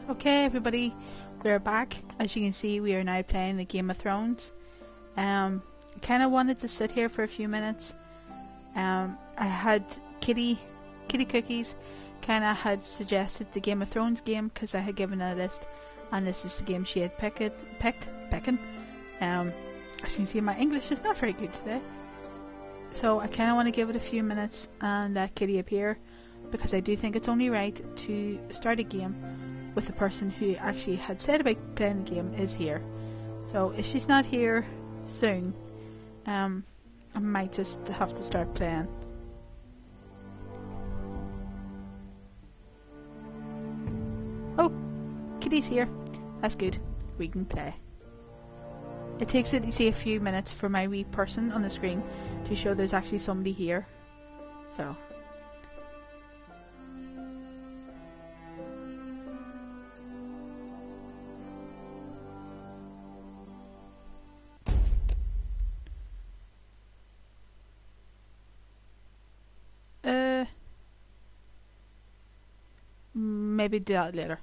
Okay, everybody, we're back. As you can see, we are now playing the Game of Thrones. I kind of wanted to sit here for a few minutes. I had Kitty Cookies kind of had suggested the Game of Thrones game because I had given her a list, and this is the game she had picked. As you can see, my English is not very good today. So I kind of want to give it a few minutes and let Kitty appear, because I do think it's only right to start a game with the person who actually had said about playing the game is here. So if she's not here soon, I might just have to start playing. Oh, Kitty's here. That's good. We can play. It takes it, you see, a few minutes for my wee person on the screen to show there's actually somebody here. So. Maybe do that later.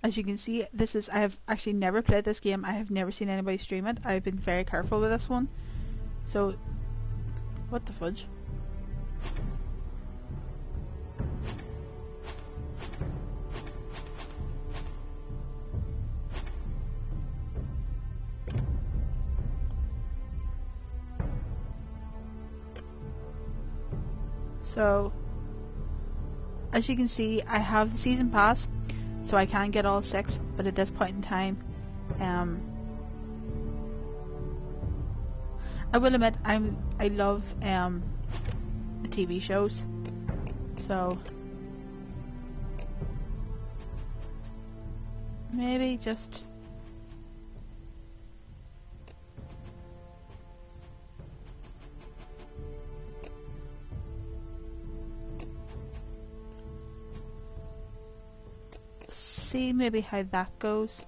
As you can see, I have actually never played this game. I have never seen anybody stream it. I've been very careful with this one. So, what the fudge? So, as you can see, I have the season pass, so I can get all 6, but at this point in time, I will admit I love the TV shows, so maybe just see maybe how that goes.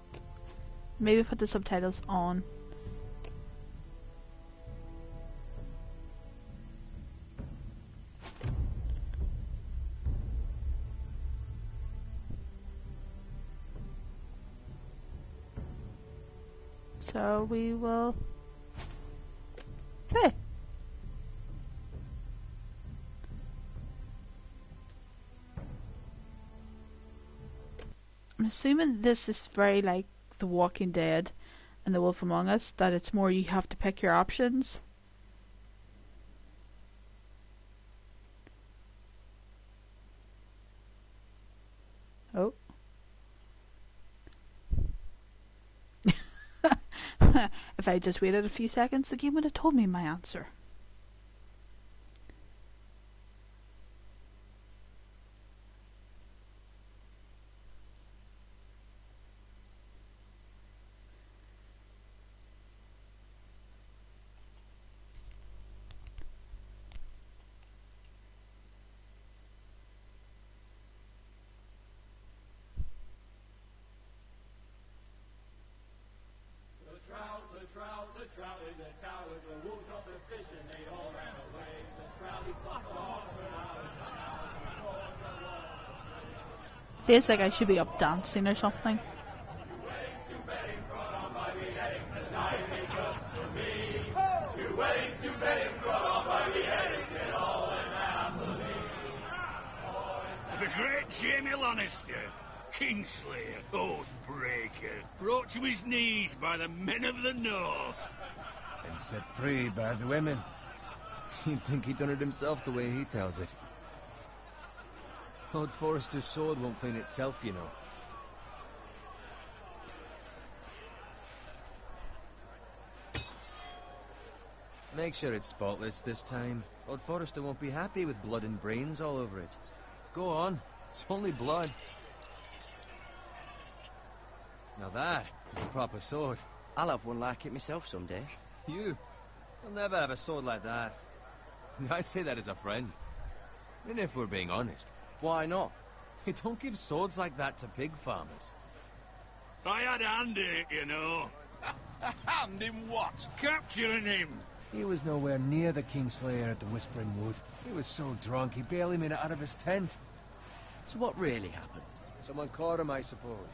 Maybe put the subtitles on. So we will play. I'm assuming this is very like The Walking Dead and The Wolf Among Us, that it's more you have to pick your options. Oh. If I just waited a few seconds, the game would have told me my answer. The trout in the towers, the wolves of the fish, and they all ran away. The trout, he fucked off for hours. Feels like I should be up dancing or something. Two weddings brought on by beheadings, the night they just for me. Two weddings brought on by beheadings, get all in happily. The great Jaime Lannister, Kingslayer, Oathbreaker, brought to his knees by the men of the North. And set free by the women. You'd think he'd done it himself the way he tells it. Lord Forrester's sword won't clean itself, you know. Make sure it's spotless this time. Lord Forrester won't be happy with blood and brains all over it. Go on, it's only blood. Now that is a proper sword. I'll have one like it myself someday. You? You'll never have a sword like that. I say that as a friend. And if we're being honest. Why not? You don't give swords like that to pig farmers. I had a hand in it, you know. A hand in what? Capturing him. He was nowhere near the Kingslayer at the Whispering Wood. He was so drunk he barely made it out of his tent. So what really happened? Someone caught him, I suppose.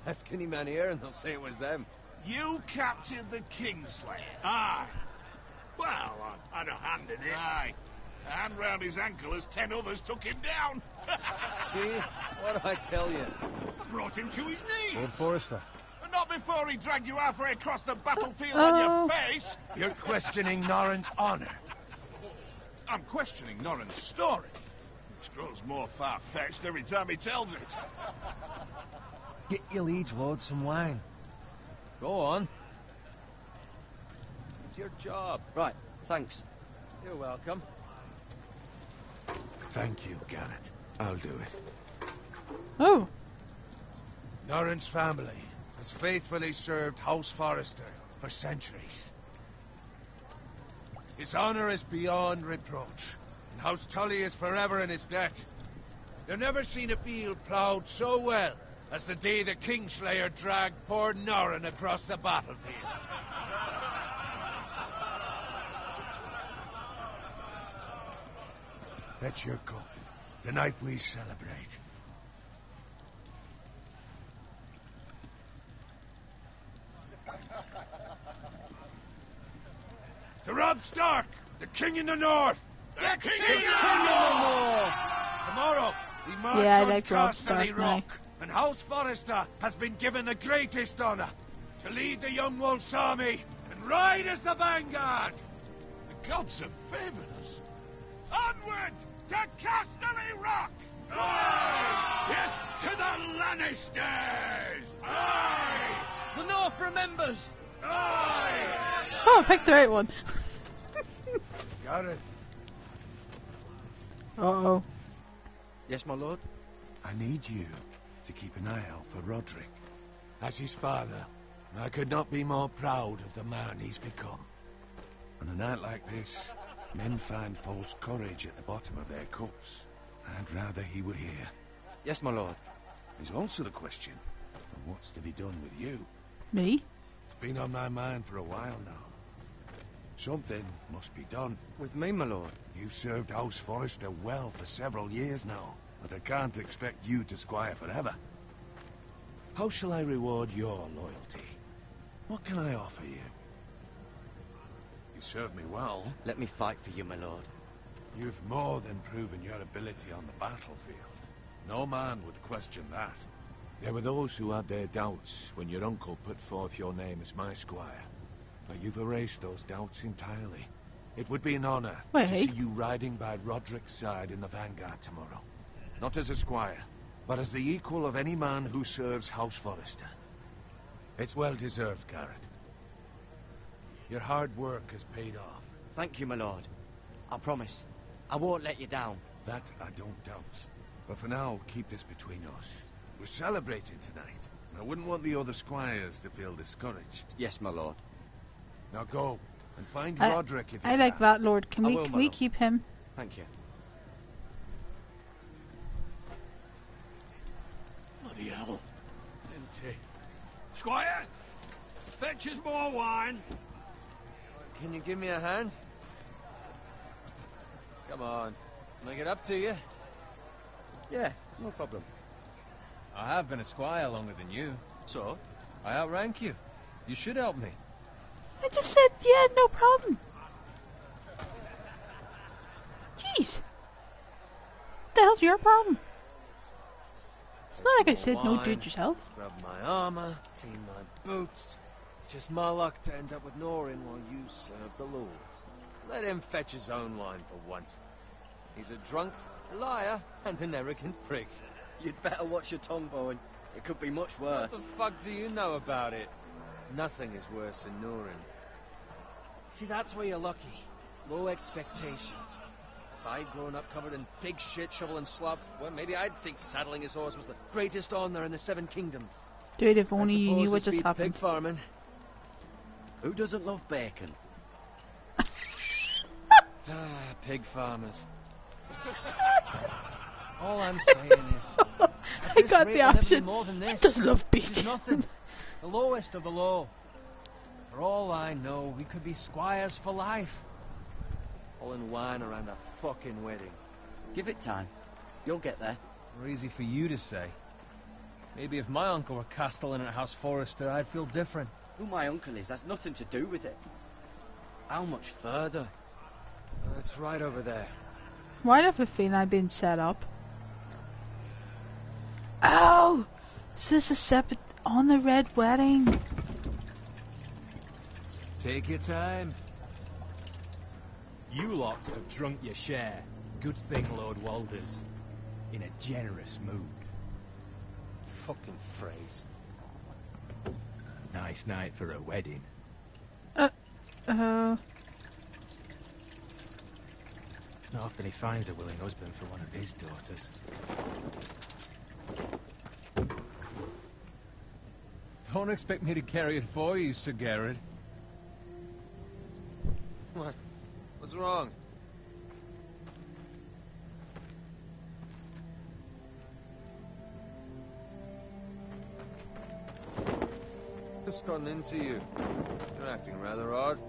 Ask any man here and they'll say it was them. You captured the Kingslayer. Aye. Well, I had a hand in it. Aye. A hand round his ankle as 10 others took him down. See? What do I tell you? I brought him to his knees. Lord Forrester. And not before he dragged you halfway across the battlefield Oh. on your face. You're questioning Norrin's honor. I'm questioning Norrin's story, which grows more far-fetched every time he tells it. Get your liege lord some wine. Go on. It's your job. Right, thanks. You're welcome. Thank you, Garrett. I'll do it. Oh. Norrin's family has faithfully served House Forrester for centuries. His honor is beyond reproach, and House Tully is forever in his debt. You've never seen a field ploughed so well as the day the Kingslayer dragged poor Norrin across the battlefield. Fetch your cup. Tonight we celebrate. To Robb Stark, the King in the North! The King in the North! Tomorrow, we march Yeah, I on like Robb Casterly Stark now. Rock, and House Forrester has been given the greatest honor to lead the Young Wolf's army and ride as the vanguard. The gods have favored us. Onward to Casterly Rock! Aye! Yes, to the Lannisters! Aye! The North remembers! Aye! Oh, I picked the right one. Got it. Uh-oh. Yes, my lord? I need you to keep an eye out for Roderick. As his father, I could not be more proud of the man he's become. On a night like this, men find false courage at the bottom of their cups. I'd rather he were here. Yes, my lord. There's also the question of what's to be done with you. Me? It's been on my mind for a while now. Something must be done. With me, my lord. You've served House Forrester well for several years now, but I can't expect you to squire forever. How shall I reward your loyalty? What can I offer you? You served me well. Let me fight for you, my lord. You've more than proven your ability on the battlefield. No man would question that. There were those who had their doubts when your uncle put forth your name as my squire. But you've erased those doubts entirely. It would be an honor to see you riding by Roderick's side in the vanguard tomorrow. Not as a squire, but as the equal of any man who serves House Forrester. It's well deserved, Garrett. Your hard work has paid off. Thank you, my lord. I promise. I won't let you down. That I don't doubt. But for now, keep this between us. We're celebrating tonight. I wouldn't want the other squires to feel discouraged. Yes, my lord. Now go, and find I- Roderick if you I like can. that, Lord. Can I we will, can my we lord. keep him? Thank you. Bloody hell. Empty. Squire! Fetch us more wine. Can you give me a hand? Come on. Can I get up to you? Yeah, no problem. I have been a squire longer than you. So? I outrank you. You should help me. I just said, yeah, no problem. Jeez. What the hell's your problem? It's not like I said no, do it yourself. Scrub my armor, clean my boots. Just my luck to end up with Norrin while you serve the Lord. Let him fetch his own wine for once. He's a drunk, a liar, and an arrogant prick. You'd better watch your tongue, Bowen. It could be much worse. What the fuck do you know about it? Nothing is worse than Norrin. See, that's where you're lucky. Low expectations. If I'd grown up covered in pig shit, shovel and slop, well, maybe I'd think saddling his horse was the greatest honor in the Seven Kingdoms. Dude, if I only you suppose knew what this just beats happened. pig farming. Who doesn't love bacon? Ah, pig farmers. All I'm saying is, at I this got rate, the we'll never be option. more than I this. just love Which is bacon. nothing. The lowest of the low. For all I know, we could be squires for life. All in wine around a fucking wedding. Give it time. You'll get there. Or easy for you to say. Maybe if my uncle were castellan at House Forrester, I'd feel different. Who my uncle is has nothing to do with it. How much further? It's right over there. Why do I have a feeling I've been set up? Oh! So this is separate on the Red Wedding. Take your time. You lot have drunk your share. Good thing Lord Walder's in a generous mood. Fucking phrase. Nice night for a wedding. Oh. Not often he finds a willing husband for one of his daughters. Don't expect me to carry it for you, Sir Garrett. What? What's wrong? Just gotten into you. You're acting rather odd.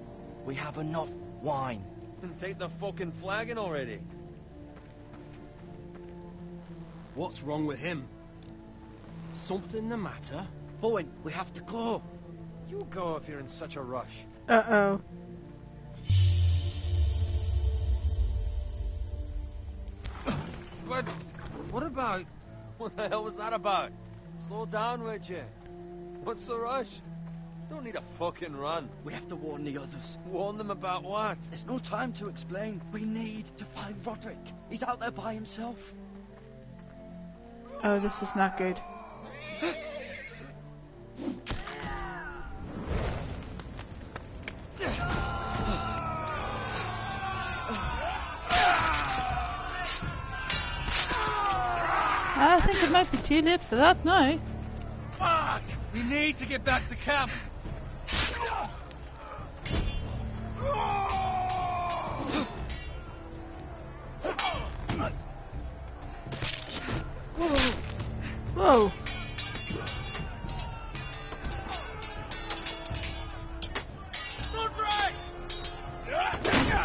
We have enough wine. Then take the fucking flagon already. What's wrong with him? Something the matter? Bowen, we have to go. You go if you're in such a rush. Uh-oh. But what about... What the hell was that about? Slow down, would you? What's the rush? Just don't need a fucking run. We have to warn the others. Warn them about what? There's no time to explain. We need to find Roderick. He's out there by himself. Oh, this is not good. I think it might be too late for that now. Fuck! We need to get back to camp. Whoa.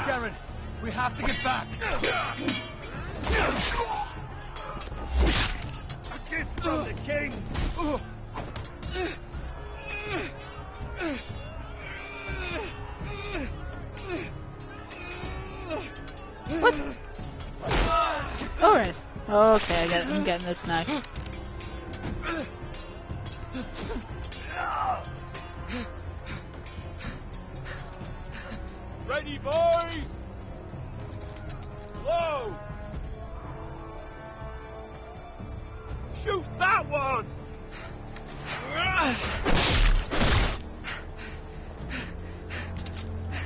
Garrett, we have to get back. A gift from the king. What? Alright. Okay, I'm getting this now. Ready, boys! Low! Shoot that one!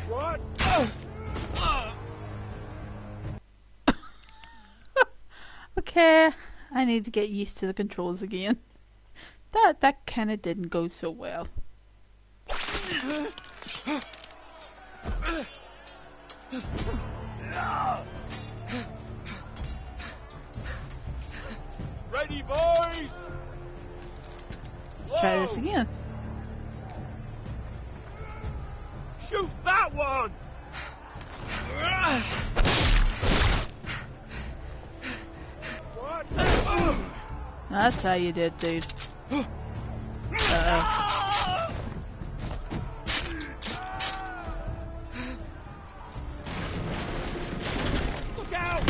What? Okay, I need to get used to the controls again. That kinda didn't go so well. Ready, boys! Try this Low! again. Shoot that one! What? That's how you did, dude. Uh-oh. Look out!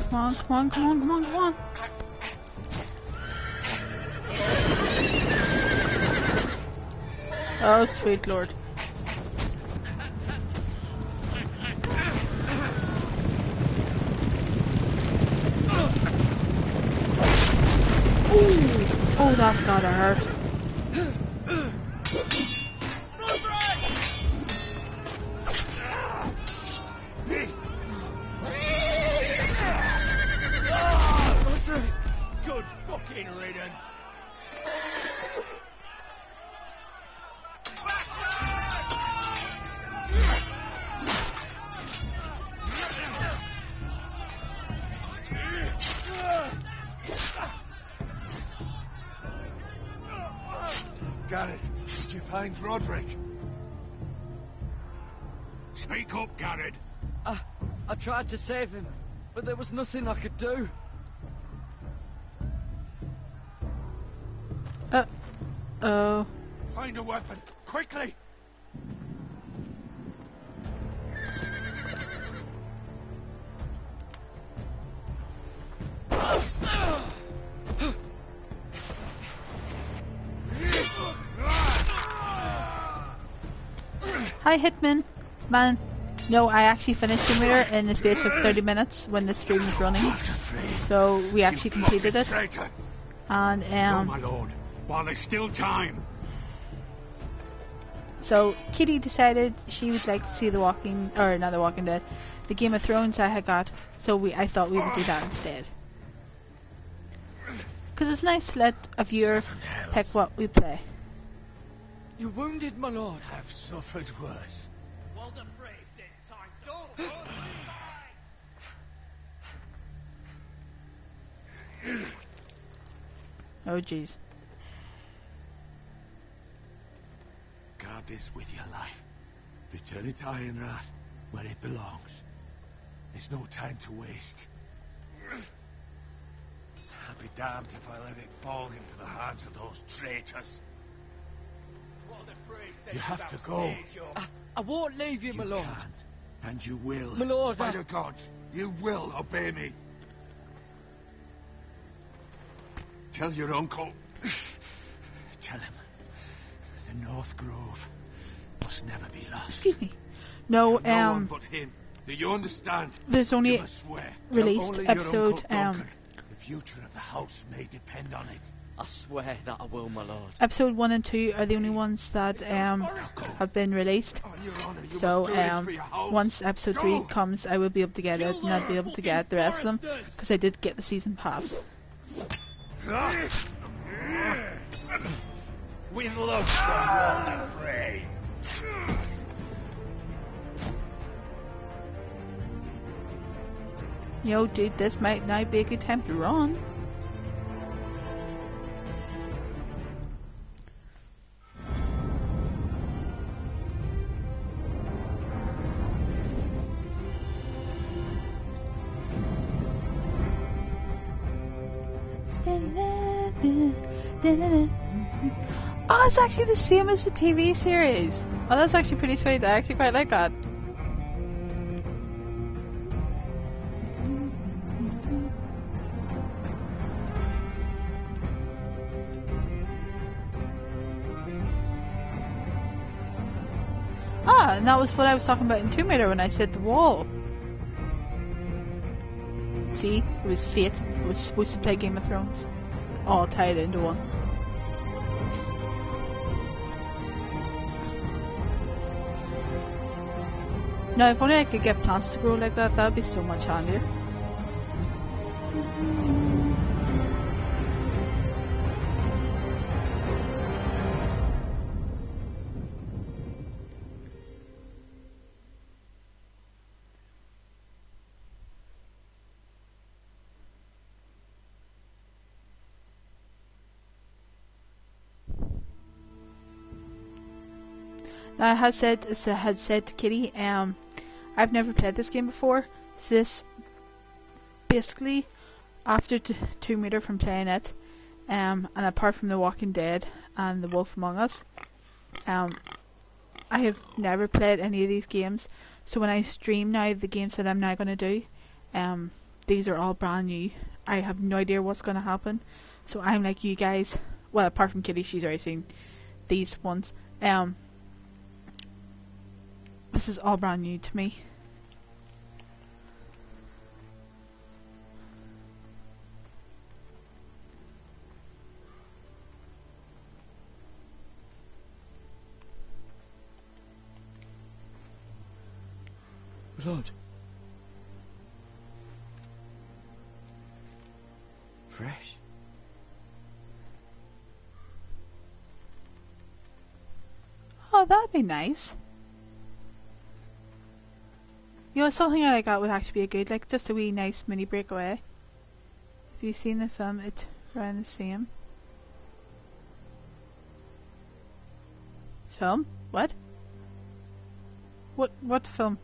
Come on, come on, come on, come on. Oh, sweet lord. Ooh. Oh, that's gotta hurt. Good Garrett, did you find Roderick? Speak up, Garrett. I tried to save him, but there was nothing I could do. Oh. Find a weapon, quickly! Hi, Hitman. Man, no, I actually finished Tomb Raider in the space of 30 minutes when the stream was running. So we actually completed it. And, No, my lord. While there's still time. so Kitty decided she would like to see the Game of Thrones I had got. So I thought we would do that instead. Because it's nice to let a viewer pick what we play. You're wounded, my lord. I've suffered worse. Walder Frey says time. Don't Oh jeez. Guard this with your life. Return it to Ironrath, where it belongs. There's no time to waste. I'll be damned if I let it fall into the hands of those traitors. You have to go. I won't leave you, my lord. Can, and you will. My lord, By the gods, you will obey me. Tell your uncle. Tell him. The North Grove must never be lost. Excuse me. No, Tell no one but him. Do you understand? there's only You must swear. released Tell only your episode Uncle Duncan. The future of the house may depend on it. I swear that I will, my lord. episode 1 and 2 are the only ones that have been released. On your honor, you So must do this for your house. once episode 3 Go. comes, I will be able to get it, and I'll be able to get the rest of them because I did get the season pass. With love from Walder Frey. Yo, dude, this might now be a good time to run. Oh, it's actually the same as the TV series. Oh, that's actually pretty sweet. I actually quite like that. Ah, and that was what I was talking about in Tomb Raider when I said the wall. See, it was fate. I was supposed to play Game of Thrones. All tied into one. Now, if only I could get plants to grow like that, that would be so much handier. Now, I had said to Kitty, I've never played this game before. So this basically, after Tomb Raider from playing it, and apart from The Walking Dead and The Wolf Among Us, I have never played any of these games. So when I stream now, the games that I'm now going to do, these are all brand new. I have no idea what's going to happen. So I'm like you guys. Well, apart from Kitty, she's already seen these ones. This is all brand new to me. Lord. Fresh. Oh, that'd be nice. You know, something like that would actually be a good, like, just a wee nice mini breakaway. Have you seen the film? It's around the same. Film? What? What film?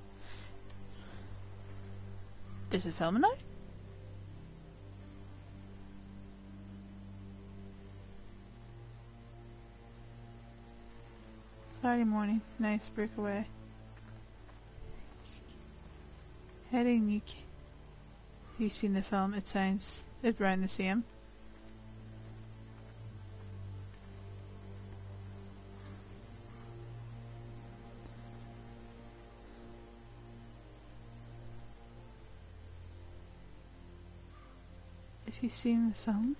There's a film now? Saturday morning, nice breakaway. Heading UK. You've seen the film, it sounds around the same. Have you seen the film?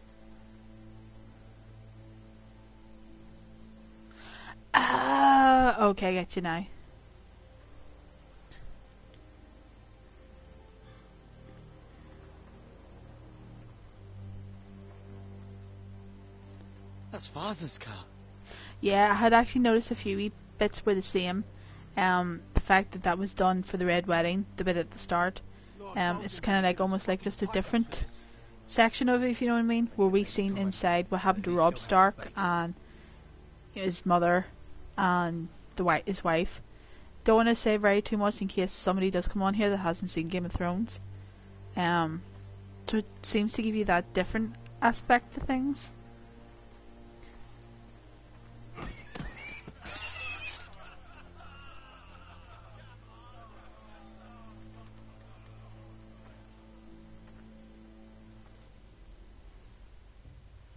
Ah, okay, I get you now. That's Father's car. Yeah, I had actually noticed a few wee bits were the same. The fact that that was done for the Red Wedding, the bit at the start. It's kind of like almost like just a different section of it, if you know what I mean, where we seen inside what happened to Robb Stark and his mother and his wife. Don't want to say very too much in case somebody does come on here that hasn't seen Game of Thrones. So it seems to give you that different aspect to things.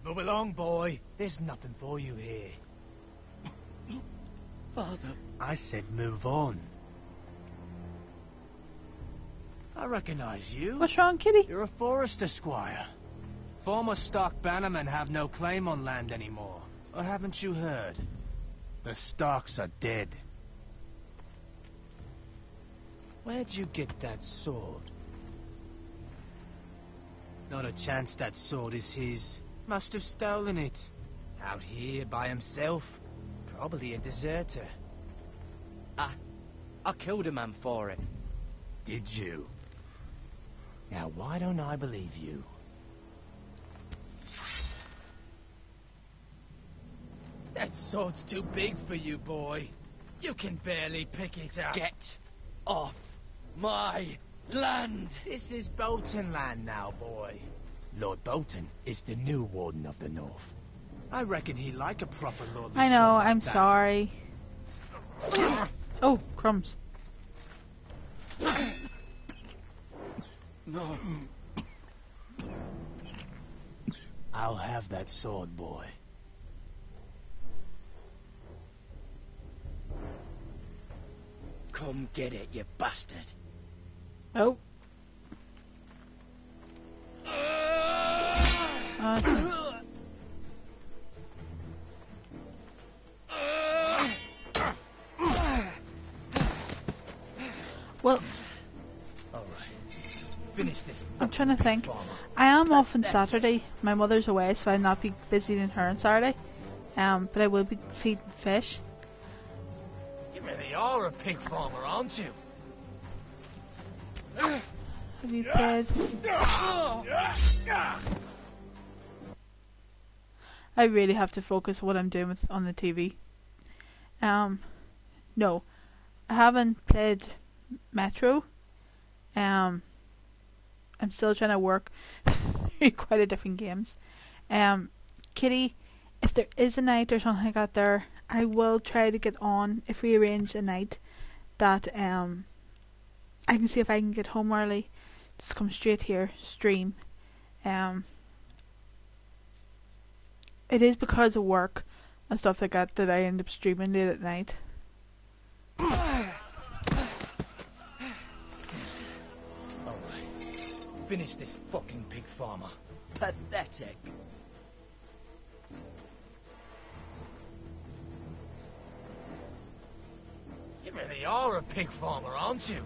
Move along, boy. There's nothing for you here. Father. I said move on. I recognize you. What's wrong, Kitty? You're a Forrester squire. Former Stark bannermen have no claim on land anymore. Or haven't you heard? The Starks are dead. Where'd you get that sword? Not a chance that sword is his. Must have stolen it. Out here by himself. Probably a deserter. I killed a man for it. Did you? Now why don't I believe you? That sword's too big for you, boy. You can barely pick it up. Get off my land! This is Bolton land now, boy. Lord Bolton is the new Warden of the North. I reckon he'd like a proper lordly I know, son like I'm that. sorry. Oh, crumbs. No. I'll have that sword, boy. Come get it, you bastard. Oh. Well, All right. Finish this. I'm trying to think. farmer. I am off on Saturday. My mother's away, so I'll not be visiting her on Saturday. But I will be feeding fish. You really are a pig farmer, aren't you? Have you played? I really have to focus what I'm doing on the TV. No, I haven't played Metro. I'm still trying to work through quite a different games. Kitty, if there is a night or something like that there, I will try to get on if we arrange a night that I can see if I can get home early. Just come straight here, stream. It is because of work and stuff like that that I end up streaming late at night. All right. Finish this fucking pig farmer. Pathetic. You really are a pig farmer, aren't you?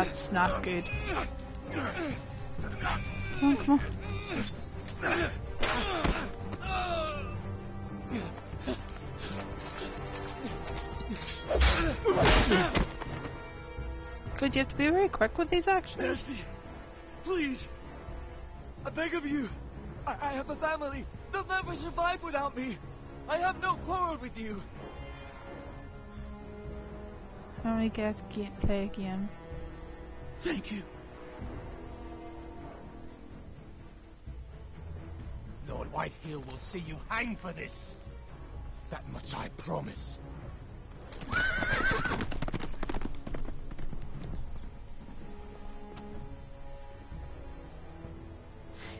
That's not good. Come on, come on. Good, you have to be very quick with these actions. Mercy, please. I beg of you. I have a family. They'll never survive without me. I have no quarrel with you. How many get play a game? Thank you. Lord Whitehill will see you hang for this. That much I promise.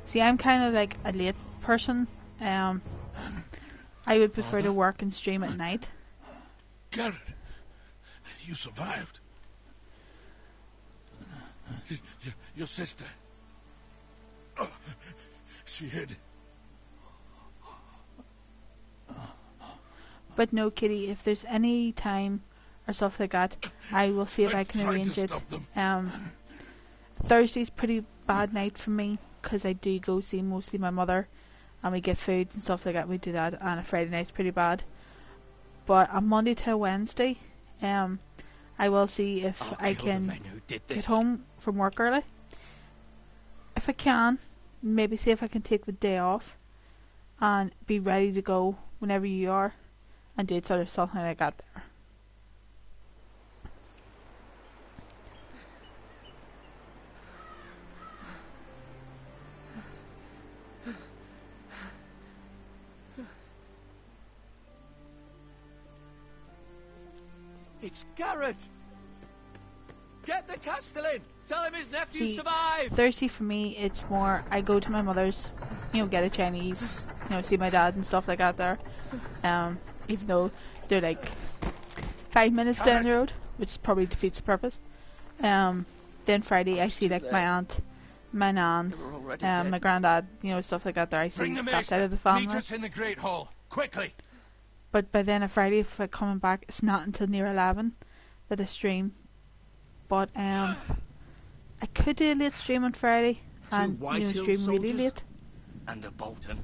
See, I'm kind of like a late person. I would prefer to work and stream at night. Garrett, you survived. Your sister. Oh, she hid. But no, Kitty, if there's any time or stuff like that, I will see if I can arrange it. Thursday's pretty bad night for me, because I do go see mostly my mother, and we get food and stuff like that. We do that, and a Friday night's pretty bad. But on Monday to Wednesday, I will see if I can get home from work early. If I can, maybe see if I can take the day off and be ready to go whenever you are, and do sort of something like that there. It's Garrett! Get the Castellan! Tell him his nephew survived! Thursday for me, it's more, I go to my mother's, get a Chinese, see my dad and stuff like that there. Even though they're like 5 minutes down the road, which probably defeats the purpose. Then Friday I see like my aunt, my nan, my granddad, stuff like that there. I see that side of the family. Meet us in the Great Hall, quickly! But by then, on Friday, if I'm coming back, it's not until near 11 that I stream. But I could do a late stream on Friday, and stream really late. And a Bolton.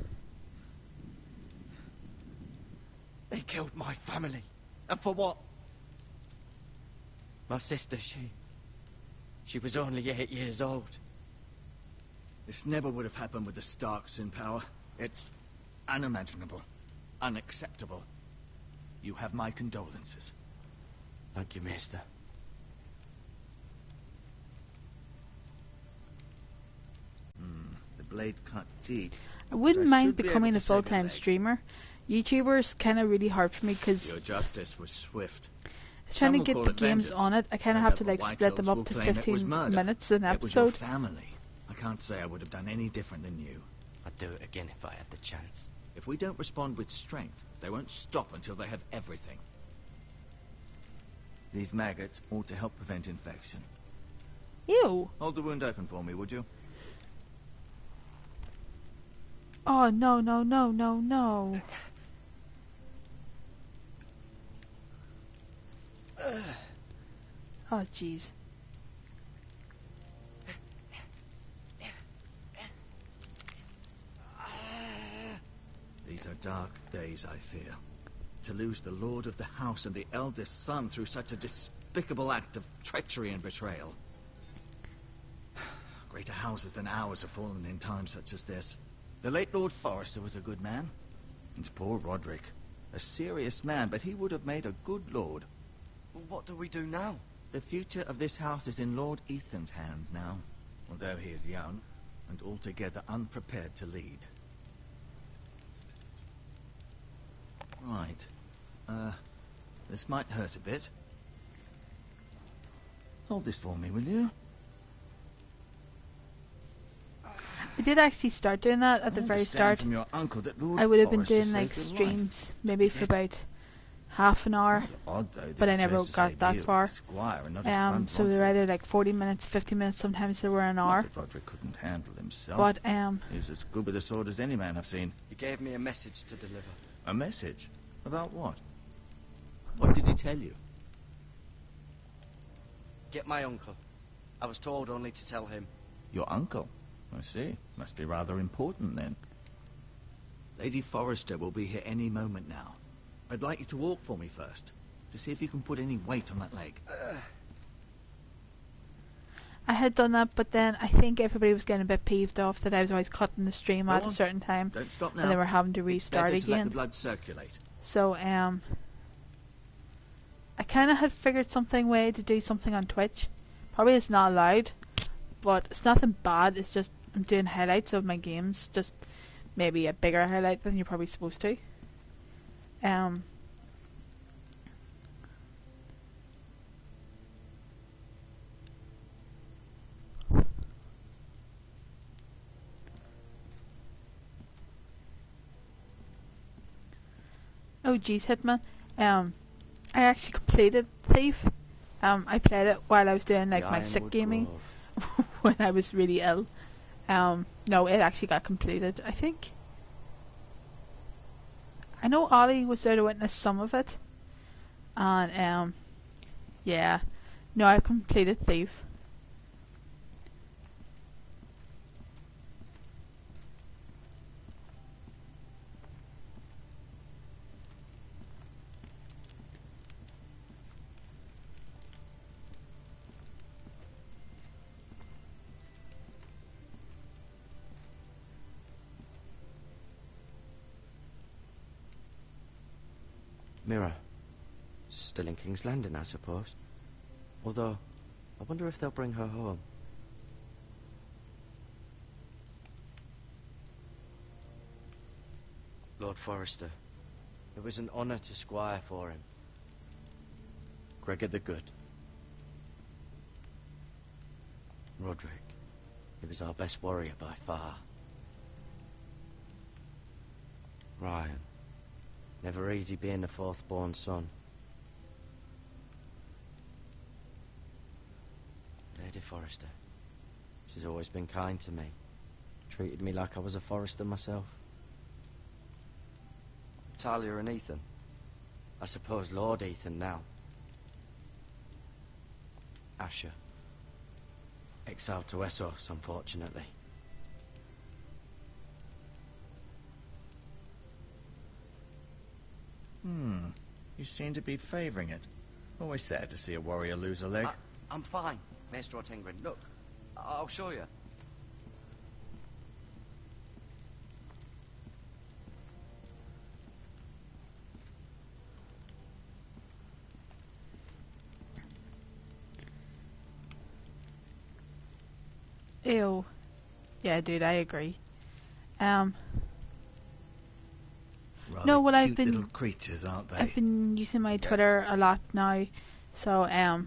They killed my family. And for what? My sister, she was only 8 years old. This never would have happened with the Starks in power. It's unimaginable. Unacceptable. You have my condolences. Thank you, Maester. The blade cut deep. I wouldn't mind becoming a full-time streamer. YouTuber's kind of really hard for me because your justice was swift. Trying to get the games on it, I kind of have to like split them up to 15 minutes an episode. It was your family. I can't say I would have done any different than you. I'd do it again if I had the chance. If we don't respond with strength, they won't stop until they have everything. These maggots ought to help prevent infection. Ew. Hold the wound open for me, would you? Oh, no, no, no, no, no. Oh, jeez. These are dark days, I fear. To lose the lord of the house and the eldest son through such a despicable act of treachery and betrayal. Greater houses than ours have fallen in times such as this. The late Lord Forrester was a good man. And poor Roderick. A serious man, but he would have made a good lord. Well, what do we do now? The future of this house is in Lord Ethan's hands now, although he is young and altogether unprepared to lead. Right. This might hurt a bit. Hold this for me, will you? I did actually start doing that at the very start. From your uncle that Lord I would have been Forrester doing like saved your streams, life. maybe for about half an hour, Odd, though, that but I he never chose to got save that you, far. Squire, and not his son So they're Roderick. either like 40 minutes, 50 minutes, sometimes they were an hour. Not that Roderick couldn't handle himself. But he was as good with a sword as any man I've seen. He gave me a message to deliver. A message? About what? What did he tell you? Get my uncle. I was told only to tell him. Your uncle? I see. Must be rather important then. Lady Forrester will be here any moment now. I'd like you to walk for me first, to see if you can put any weight on that leg. I had done that, but then I think everybody was getting a bit peeved off that I was always cutting the stream Go at on. a certain time. Don't stop now. And then we're having to It's restart better to let again. the blood circulate. So, I kind of had figured something way to do something on Twitch. Probably it's not allowed, but it's nothing bad. It's just I'm doing highlights of my games, just maybe a bigger highlight than you're probably supposed to. Oh geez, Hitman. I actually completed Thief. I played it while I was doing like my sick gaming when I was really ill. No, it actually got completed, I think. I know Ollie was there to witness some of it. And yeah. No, I completed Thief. Mira. Still in King's Landing, I suppose. Although, I wonder if they'll bring her home. Lord Forrester. It was an honour to squire for him. Gregor the Good. Roderick. He was our best warrior by far. Ryan. Never easy being the fourth-born son. Lady Forrester. She's always been kind to me. Treated me like I was a Forrester myself. Talia and Ethan. I suppose Lord Ethan now. Asher. Exiled to Essos, unfortunately. You seem to be favouring it. Always sad to see a warrior lose a leg. I'm fine, Maestro Tengrin. Look, I'll show you. Ew. Yeah, dude, I agree. Rather No, well, I've cute been little creatures, aren't they? I've been using my Twitter a lot now, so I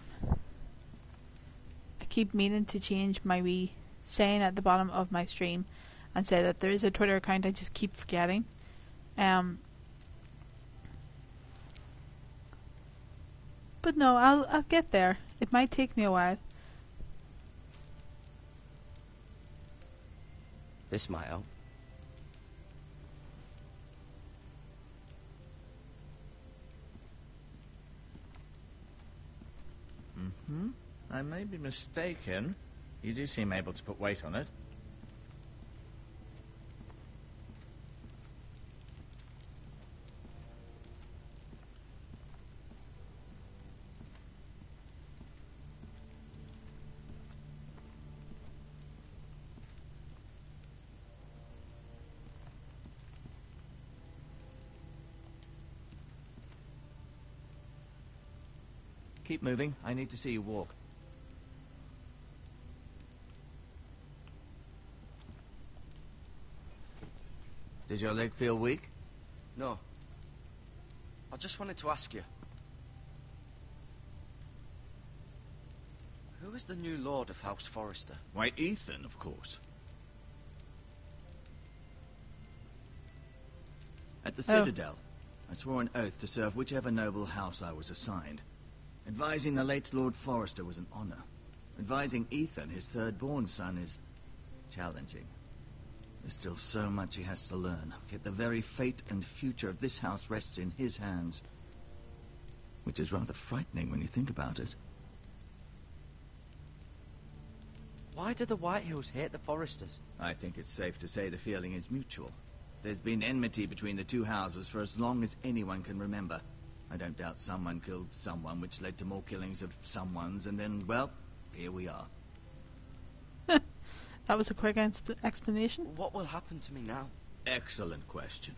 keep meaning to change my wee saying at the bottom of my stream and say that there is a Twitter account. I just keep forgetting. But no, I'll get there. It might take me a while. This might help. I may be mistaken. You do seem able to put weight on it. Keep moving. I need to see you walk. Does your leg feel weak? No. I just wanted to ask you. Who is the new Lord of House Forrester? Why, Ethan, of course. At the Citadel, I swore an oath to serve whichever noble house I was assigned. Advising the late Lord Forrester was an honor. Advising Ethan, his third-born son, is challenging. There's still so much he has to learn, yet the very fate and future of this house rests in his hands. Which is rather frightening when you think about it. Why do the Whitehills hate the Foresters? I think it's safe to say the feeling is mutual. There's been enmity between the two houses for as long as anyone can remember. I don't doubt someone killed someone, which led to more killings of someones, and then, well, here we are. That was a quick explanation. What will happen to me now? Excellent question.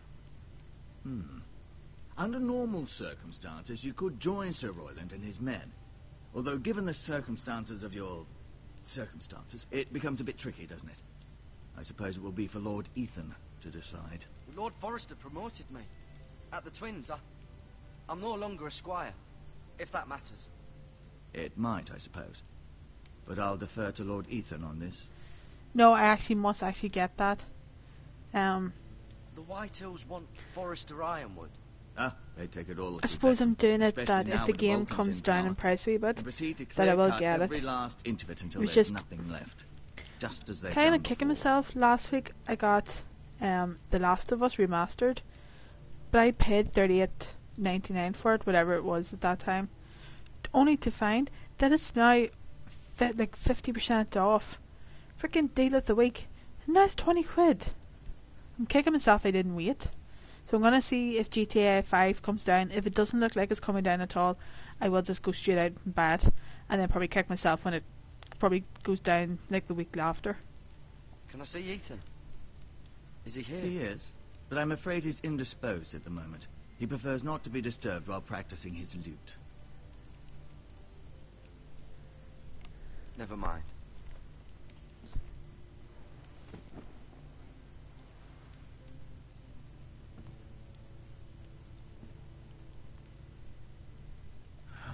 Under normal circumstances, you could join Sir Royland and his men. Although, given the circumstances of your circumstances, it becomes a bit tricky, doesn't it? I suppose it will be for Lord Ethan to decide. Lord Forrester promoted me. At the Twins, I'm no longer a squire, if that matters. It might, I suppose. But I'll defer to Lord Ethan on this. No, I actually must get that. The Whitehills want Forrester Ironwood. They take it all. I suppose I'm doing it Especially that now if the with game Bolton's comes in down power. in price a wee bit, And proceed to that I will clear-cut get every it. last inch of it until It was there's just nothing left. Just as they kind of kicking myself. Last week I got The Last of Us remastered, but I paid $38.99 for it, whatever it was at that time, only to find that it's now like 50% off. Freaking deal of the week, and that's 20 quid. I'm kicking myself I didn't wait. So I'm gonna see if GTA 5 comes down. If it doesn't look like it's coming down at all, I will just go straight out and buy it, and then probably kick myself when it probably goes down like the week after. Can I see Ethan? Is he here? He is, but I'm afraid he's indisposed at the moment. He prefers not to be disturbed while practicing his lute. Never mind.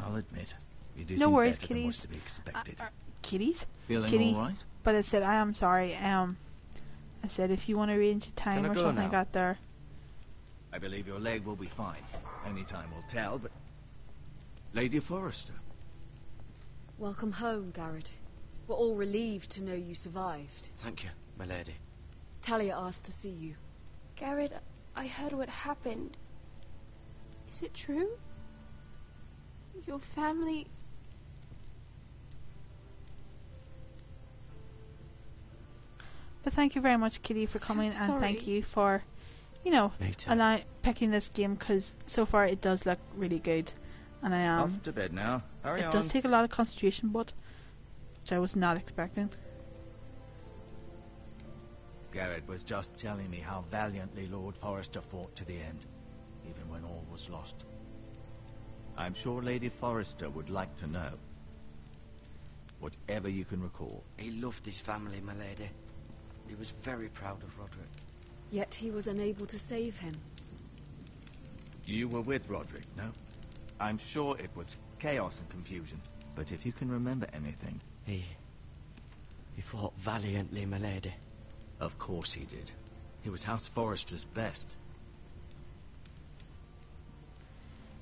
I'll admit, you do No seem worries, better than was kiddies. to be expected. Kitties? Feeling Kitty. all right? But I said I am sorry. I said if you want to arrange a time Can I or go something now? like that there. I believe your leg will be fine. Only time will tell, but... Lady Forrester. Welcome home, Garrett. We're all relieved to know you survived. Thank you, my lady. Talia asked to see you. Garrett, I heard what happened. Is it true? Your family... But thank you very much, Kitty, for So coming, and thank sorry. you for, you know, Later. picking this game, because so far it does look really good, and I Off to bed now. Hurry it on. does take a lot of concentration, but which I was not expecting. Garrett was just telling me how valiantly Lord Forrester fought to the end, even when all was lost. I'm sure Lady Forrester would like to know. Whatever you can recall. He loved his family, my lady. He was very proud of Roderick. Yet he was unable to save him. You were with Roderick, no? I'm sure it was chaos and confusion, but if you can remember anything... He fought valiantly, my lady. Of course he did. He was House Forrester's best.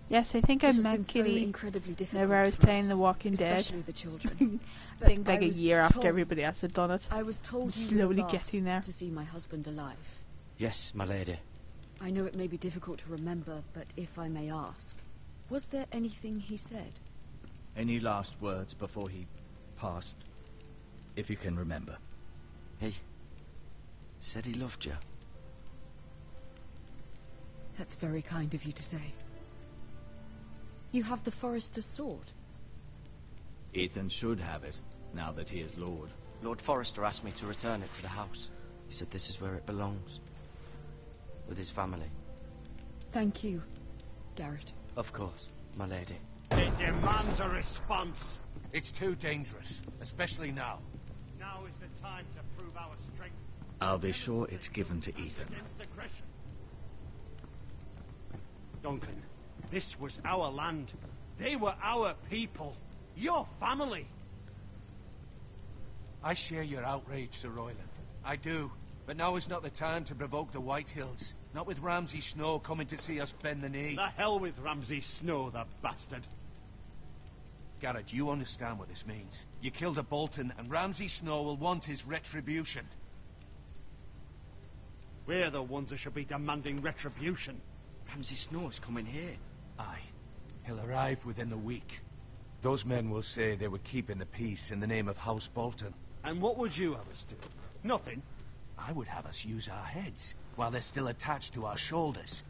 Yes, I think I This has met been so Kitty incredibly difficult whenever I was for playing us, The Walking Dead. especially the children. I think But like I a was year after told- everybody else had done it. I was told I'm you slowly were getting there. asked to see my husband alive. Yes, my lady. I know it may be difficult to remember, but if I may ask, was there anything he said? Any last words before he passed? If you can remember. He said he loved you. That's very kind of you to say. You have the Forrester's sword. Ethan should have it, now that he is Lord. Lord Forrester asked me to return it to the house. He said this is where it belongs. With his family. Thank you, Garrett. Of course, my lady. It demands a response. It's too dangerous, especially now. Now is the time to prove our strength I'll be sure it's given to Ethan. against aggression. Duncan, this was our land. They were our people. Your family. I share your outrage, Sir Royland. I do. But now is not the time to provoke the Whitehills. Not with Ramsay Snow coming to see us bend the knee. The hell with Ramsay Snow, the bastard. Garrett, you understand what this means. You killed a Bolton, and Ramsay Snow will want his retribution. We're the ones that should be demanding retribution. Ramsay Snow is coming here. Aye. He'll arrive within the week. Those men will say they were keeping the peace in the name of House Bolton. And what would you have us do? Nothing. I would have us use our heads while they're still attached to our shoulders.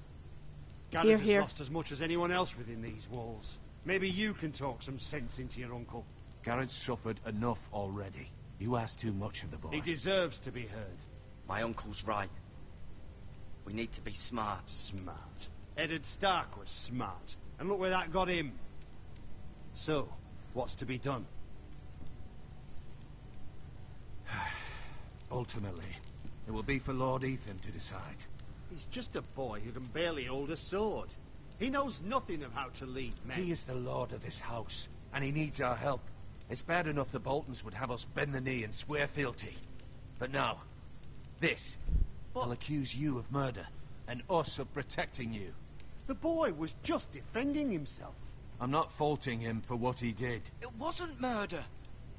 Garrett has lost as much as anyone else within these walls. Maybe you can talk some sense into your uncle. Garrett's suffered enough already. You ask too much of the boy. He deserves to be heard. My uncle's right. We need to be smart. Smart. Eddard Stark was smart. And look where that got him. So, what's to be done? Ultimately, it will be for Lord Ethan to decide. He's just a boy who can barely hold a sword. He knows nothing of how to lead men. He is the lord of this house, and he needs our help. It's bad enough the Boltons would have us bend the knee and swear fealty. But now, this will accuse you of murder, and us of protecting you. The boy was just defending himself. I'm not faulting him for what he did. It wasn't murder.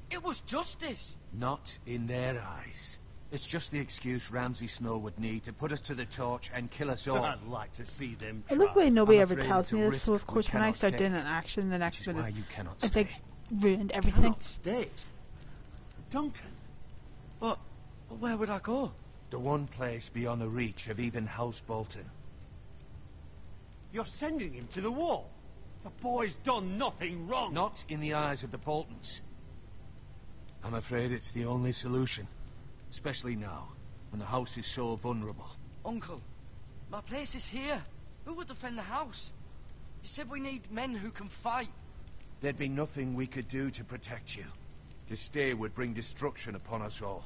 It was justice. Not in their eyes. It's just the excuse Ramsay Snow would need to put us to the torch and kill us all. I'd like to see them I try. love the way nobody I'm ever afraid tells it's a me this, risk so of course we when I cannot start take. doing an action, the next Which is minute why you cannot I think stay. ruined everything. Cannot stay. Duncan. But where would I go? The one place beyond the reach of even House Bolton. You're sending him to the wall. The boy's done nothing wrong. Not in the eyes of the Boltons. I'm afraid it's the only solution. Especially now, when the house is so vulnerable. Uncle, my place is here. Who would defend the house? You said we need men who can fight. There'd be nothing we could do to protect you. To stay would bring destruction upon us all.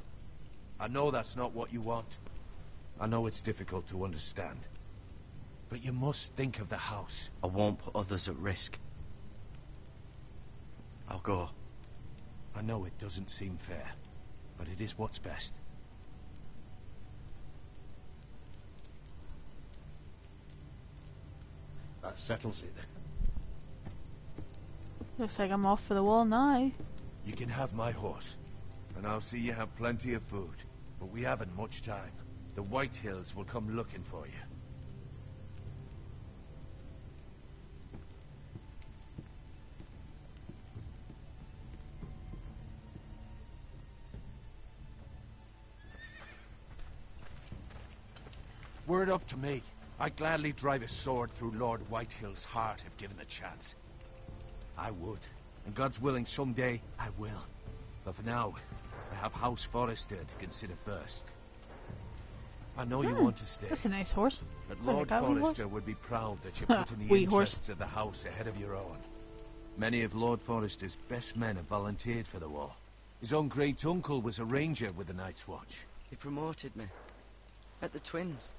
I know that's not what you want. I know it's difficult to understand. But you must think of the house. I won't put others at risk. I'll go. I know it doesn't seem fair, but it is what's best. That settles it then. Looks like I'm off for the wall now. You can have my horse, and I'll see you have plenty of food. But we haven't much time. The White Hills will come looking for you. Were it up to me, I'd gladly drive a sword through Lord Whitehill's heart if given the chance. I would, and God's willing someday I will. But for now, I have House Forrester to consider first. I know you want to stay. That's a nice horse. But I like Lord that wee horse. Forrester would be proud that you put in the Wee interests horse. of the house ahead of your own. Many of Lord Forrester's best men have volunteered for the war. His own great uncle was a ranger with the Night's Watch. He promoted me. At the Twins.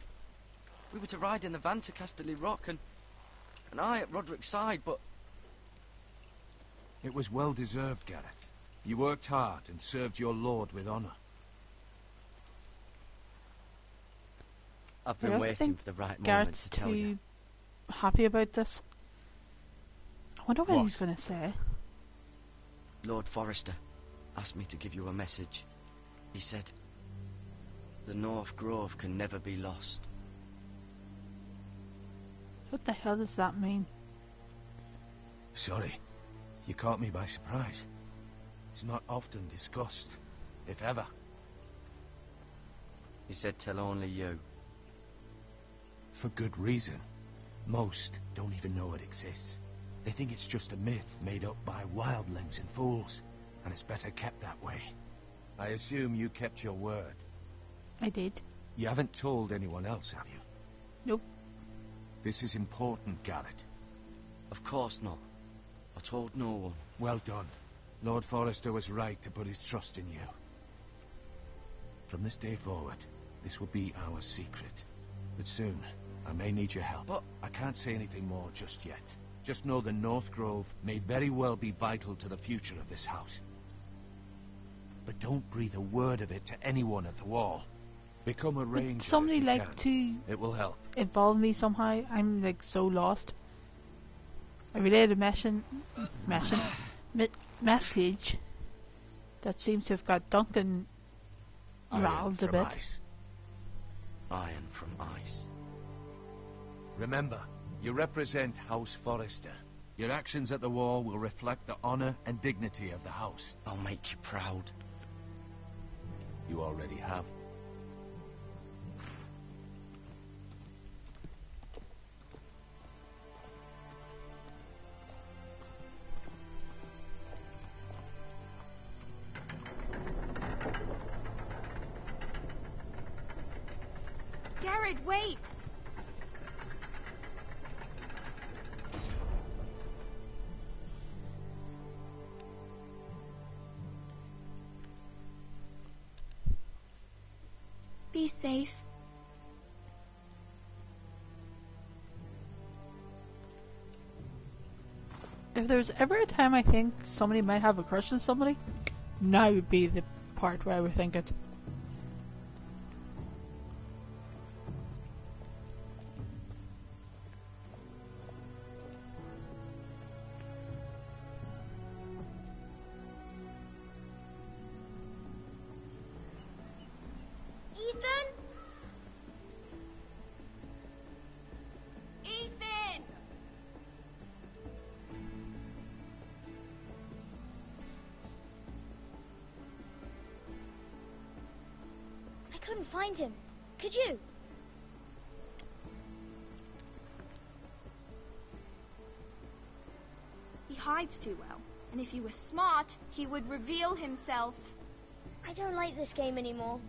We were to ride in the van to Casterly Rock, and I at Roderick's side, but... It was well deserved, Garrett. You worked hard and served your lord with honor. I've I been don't waiting think for the right moment Garrett's to tell you. too happy about this. I wonder what What? he's going to say. Lord Forrester asked me to give you a message. He said, the North Grove can never be lost. What the hell does that mean? Sorry, you caught me by surprise. It's not often discussed, if ever. He said tell only you. For good reason. Most don't even know it exists. They think it's just a myth made up by wildlings and fools, and it's better kept that way. I assume you kept your word. I did. You haven't told anyone else, have you? Nope. This is important, Garrett. Of course not. I told no one. Well done. Lord Forrester was right to put his trust in you. From this day forward, this will be our secret. But soon, I may need your help. But I can't say anything more just yet. Just know the North Grove may very well be vital to the future of this house. But don't breathe a word of it to anyone at the wall. Become a ranger. Would somebody if you like can. to It will help. involve me somehow? I'm like so lost. I relayed a message that seems to have got Duncan riled a bit. Ice. Iron from ice. Remember, you represent House Forrester. Your actions at the wall will reflect the honor and dignity of the house. I'll make you proud. You already have. Garrett, wait! Be safe. If there's ever a time I think somebody might have a crush on somebody, now would be the part where I would think it. Ethan? Ethan! I couldn't find him. Could you? He hides too well, and if he were smart, he would reveal himself. I don't like this game anymore.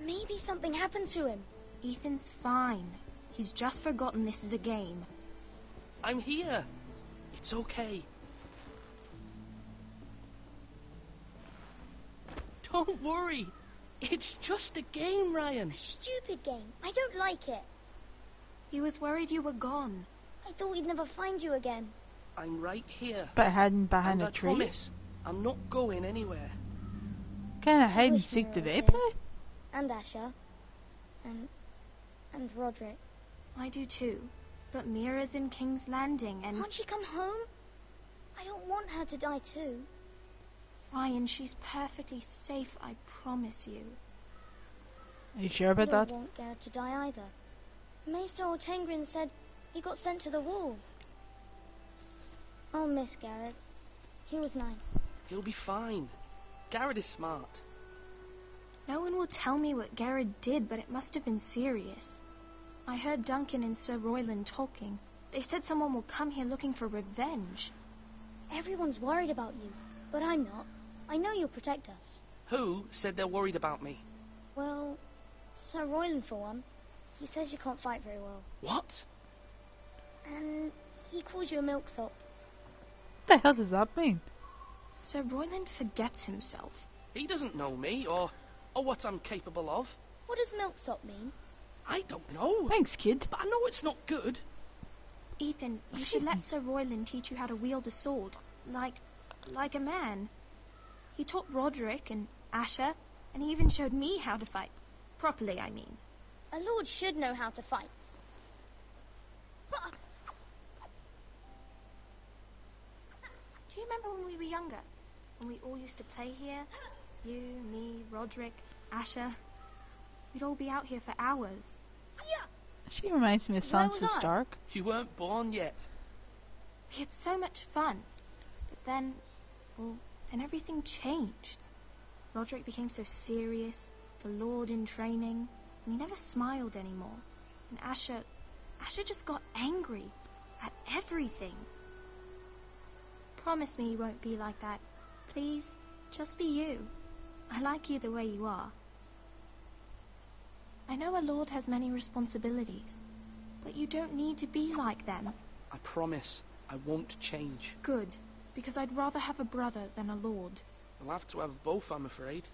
Maybe something happened to him. Ethan's fine. He's just forgotten this is a game. I'm here. It's okay. Don't worry. It's just a game, Ryan. A stupid game. I don't like it. He was worried you were gone. I thought we'd never find you again. I'm right here. But hiding behind And a tree? I promise, I'm not going anywhere. Kind of hide and seek do they play? And Asher. And Roderick. I do too. But Mira's in King's Landing and... Can't she come home? I don't want her to die too. Ryan, she's perfectly safe, I promise you. Are you sure about I that? don't want Garrett to die either. Maester Ortengrin said he got sent to the wall. I'll miss Garrett. He was nice. He'll be fine. Garrett is smart. No one will tell me what Garrett did, but it must have been serious. I heard Duncan and Sir Royland talking. They said someone will come here looking for revenge. Everyone's worried about you, but I'm not. I know you'll protect us. Who said they're worried about me? Well, Sir Royland for one. He says you can't fight very well. What? And he calls you a milksop. What the hell does that mean? Sir Royland forgets himself. He doesn't know me, or what I'm capable of. What does milksop mean? I don't know. Thanks, kid. But I know it's not good. Ethan, you should let Sir Royland teach you how to wield a sword. Like a man. He taught Roderick and Asher, and he even showed me how to fight. Properly, I mean. A lord should know how to fight. Do you remember when we were younger? When we all used to play here? You, me, Roderick, Asher. We'd all be out here for hours. Yeah. She reminds me of Sansa Stark. You weren't born yet. We had so much fun. But then everything changed. Roderick became so serious, the Lord in training, and he never smiled anymore. And Asher just got angry at everything. Promise me you won't be like that. Please, just be you. I like you the way you are. I know a lord has many responsibilities, but you don't need to be like them. I promise I won't change. Good, because I'd rather have a brother than a lord. I'll have to have both, I'm afraid.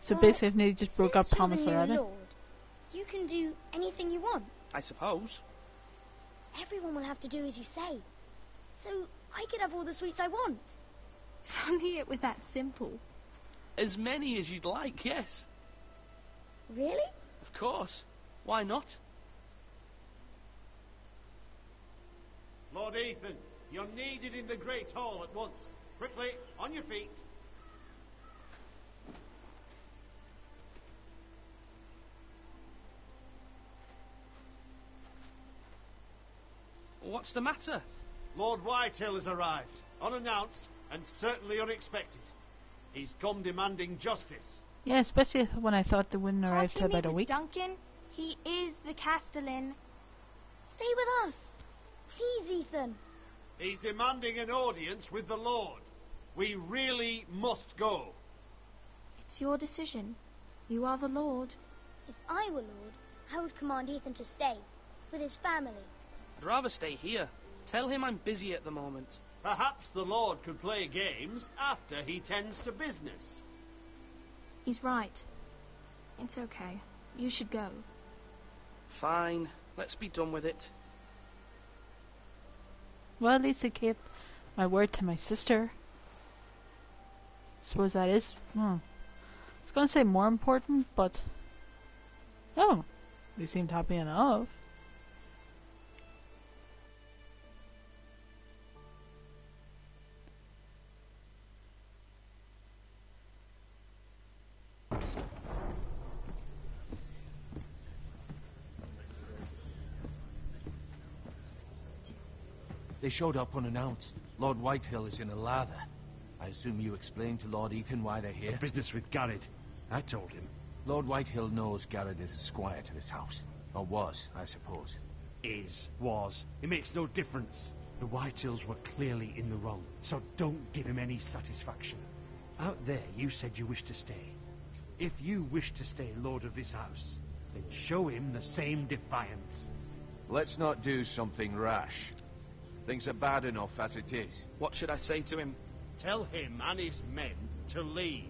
So basically, if Nate just broke up Thomas already. Lord, you can do anything you want. I suppose. Everyone will have to do as you say. So I could have all the sweets I want. If only it were that simple. As many as you'd like, yes. Really? Of course. Why not? Lord Ethan, you're needed in the Great Hall at once. Quickly, on your feet. What's the matter? Lord Whitehill has arrived, unannounced, and certainly unexpected. He's come demanding justice. Yeah, especially when I thought they wouldn't arrive till Can't you about a meet with week. Duncan? He is the Castellan. Stay with us. Please, Ethan. He's demanding an audience with the Lord. We really must go. It's your decision. You are the Lord. If I were Lord, I would command Ethan to stay with his family. I'd rather stay here. Tell him I'm busy at the moment. Perhaps the Lord could play games after he tends to business. He's right. It's okay. You should go. Fine. Let's be done with it. Well, at least I kept my word to my sister. Suppose that is, I was gonna say more important, but no, they seemed happy enough. They showed up unannounced. Lord Whitehill is in a lather. I assume you explained to Lord Ethan why they're here? Business with Garrett. I told him. Lord Whitehill knows Garrett is a squire to this house. Or was, I suppose. Was. It makes no difference. The Whitehills were clearly in the wrong, so don't give him any satisfaction. Out there, you said you wished to stay. If you wish to stay lord of this house, then show him the same defiance. Let's not do something rash. Things are bad enough as it is. What should I say to him? Tell him and his men to leave.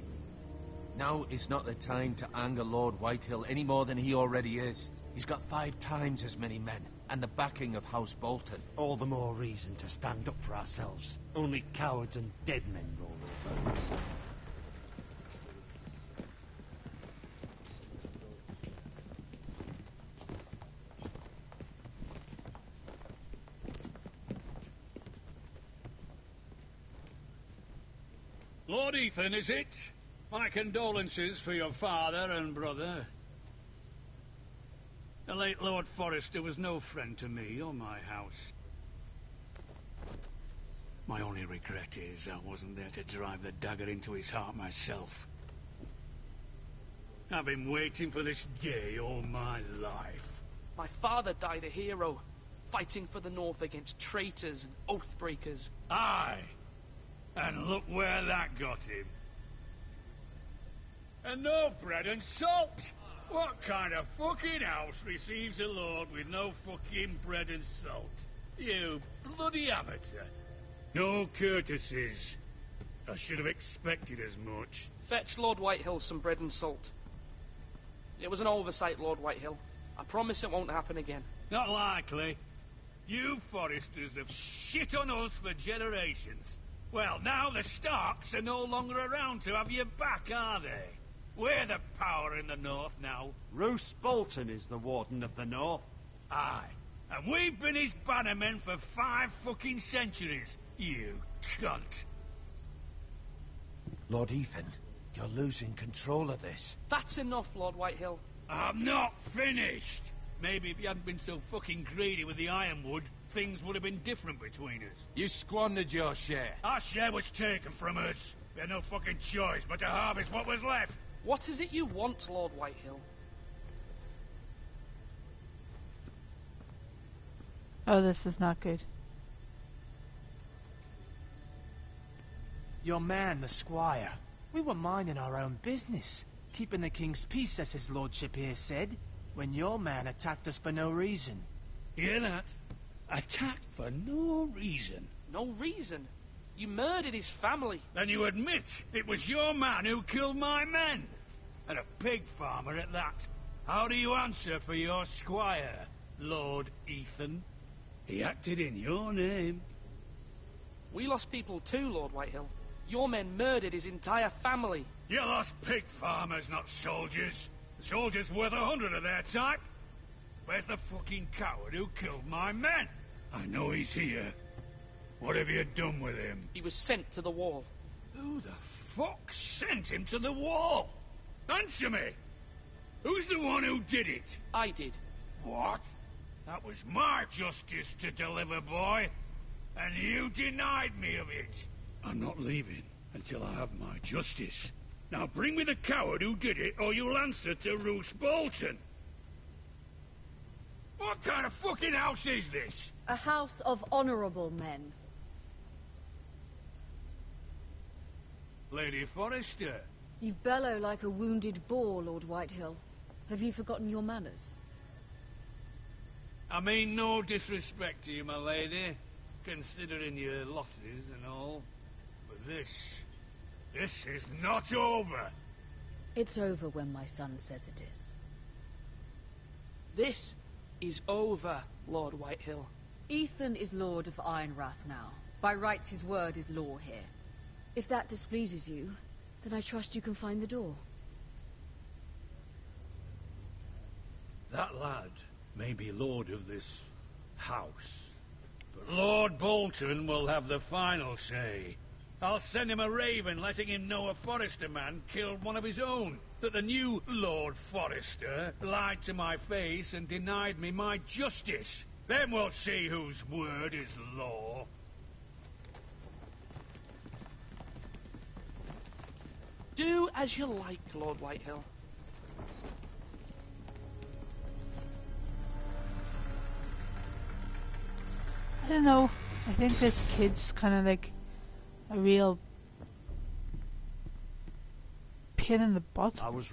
Now is not the time to anger Lord Whitehill any more than he already is. He's got 5 times as many men, and the backing of House Bolton. All the more reason to stand up for ourselves. Only cowards and dead men roll over. Lord Ethan, is it? My condolences for your father and brother. The late Lord Forrester was no friend to me or my house. My only regret is I wasn't there to drive the dagger into his heart myself. I've been waiting for this day all my life. My father died a hero, fighting for the North against traitors and oath-breakers. Aye, and look where that got him. And no bread and salt! What kind of fucking house receives a lord with no fucking bread and salt? You bloody amateur. No courtesies. I should have expected as much. Fetch Lord Whitehill some bread and salt. It was an oversight, Lord Whitehill. I promise it won't happen again. Not likely. You Forresters have shit on us for generations. Well, now the Starks are no longer around to have your back, are they? We're the power in the North now. Roose Bolton is the Warden of the North. Aye. And we've been his bannermen for 5 fucking centuries, you cunt. Lord Ethan, you're losing control of this. That's enough, Lord Whitehill. I'm not finished. Maybe if you hadn't been so fucking greedy with the ironwood, things would have been different between us. You squandered your share. Our share was taken from us. We had no fucking choice but to harvest what was left. What is it you want, Lord Whitehill? Oh, this is not good. Your man, the squire. We were minding our own business, keeping the king's peace, as his lordship here said, when your man attacked us for no reason. Hear that? Attacked for no reason. No reason? You murdered his family. Then you admit it was your man who killed my men. And a pig farmer at that. How do you answer for your squire, Lord Ethan? He acted in your name. We lost people too, Lord Whitehill. Your men murdered his entire family. You lost pig farmers, not soldiers. The soldiers worth 100 of their type. Where's the fucking coward who killed my men? I know he's here. What have you done with him? He was sent to the wall. Who the fuck sent him to the wall? Answer me! Who's the one who did it? I did. What? That was my justice to deliver, boy. And you denied me of it. I'm not leaving until I have my justice. Now bring me the coward who did it, or you'll answer to Roose Bolton. What kind of fucking house is this? A house of honourable men. Lady Forrester. You bellow like a wounded boar, Lord Whitehill. Have you forgotten your manners? I mean no disrespect to you, my lady, considering your losses and all. But this is not over. It's over when my son says it is. This is over, Lord Whitehill. Ethan is Lord of Ironrath now. By rights his word is law here. If that displeases you, then I trust you can find the door. That lad may be lord of this house, but Lord Bolton will have the final say. I'll send him a raven letting him know a Forrester man killed one of his own, that the new Lord Forrester lied to my face and denied me my justice. Then we'll see whose word is law. Do as you like, Lord Whitehill. I don't know. I think this kid's kind of like a real pain in the butt. I was